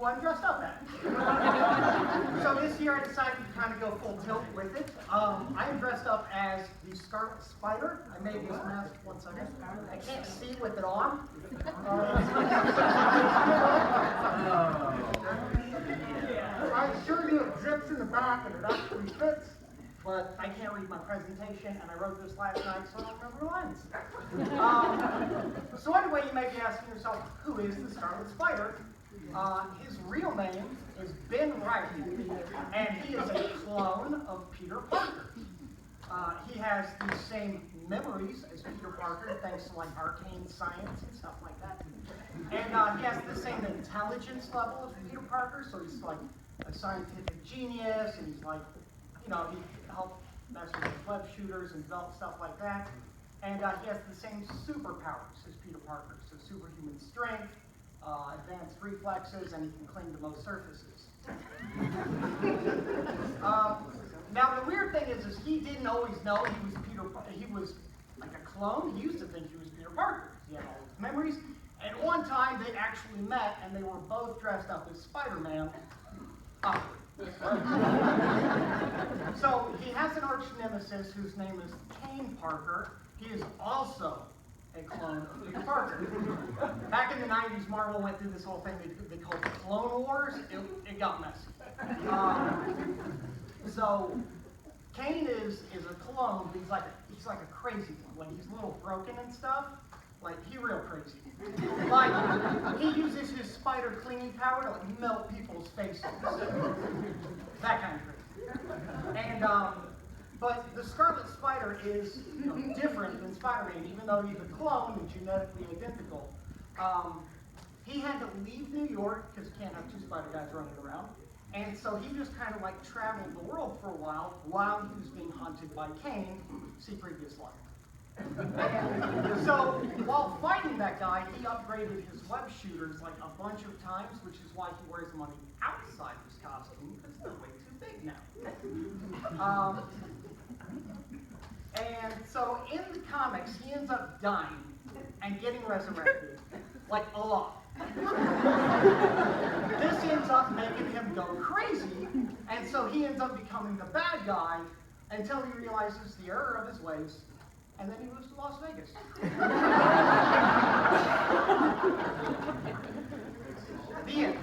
who I'm dressed up as. So this year I decided to kind of go full tilt with it. I am dressed up as the Scarlet Spider. I made this mask, one second. I can't see with it on. I assure you it zips in the back and it actually fits, but I can't read my presentation, and I wrote this last night, so I don't remember the lines. So anyway, you may be asking yourself, who is the Scarlet Spider? His real name is Ben Reilly, and he is a clone of Peter Parker. He has the same memories as Peter Parker, thanks to like arcane science and stuff like that. And he has the same intelligence level as Peter Parker, so he's like a scientific genius, and he's like, you know, he helped mess with web shooters and develop stuff like that. And he has the same superpowers as Peter Parker, so superhuman strength, advanced reflexes, and he can cling to most surfaces. Now the weird thing is he didn't always know he was like a clone. He used to think he was Peter Parker. He had all his memories. And one time they actually met, and they were both dressed up as Spider-Man. So he has an arch nemesis whose name is Kane Parker. He is also a clone of Peter Parker. Back in the 90s, Marvel went through this whole thing they called the Clone Wars. It got messy. So Kane is a clone, but he's like a crazy one. Like, he's a little broken and stuff. Like, he real crazy. Like, he uses his spider clinging power to like melt people's faces. That kind of crazy. And but the Scarlet Spider is, you know, different than Spider-Man, even though he's a clone and genetically identical. He had to leave New York because you can't have two spider guys running around. And so he just kind of like traveled the world for a while he was being hunted by Kane, see previous life. And so while fighting that guy, he upgraded his web shooters like a bunch of times, which is why he wears them on the outside of his costume, because they're way too big now. And so in the comics, he ends up dying and getting resurrected, like a lot. This ends up making him go crazy, and so he ends up becoming the bad guy until he realizes the error of his ways, and then he moves to Las Vegas. The end.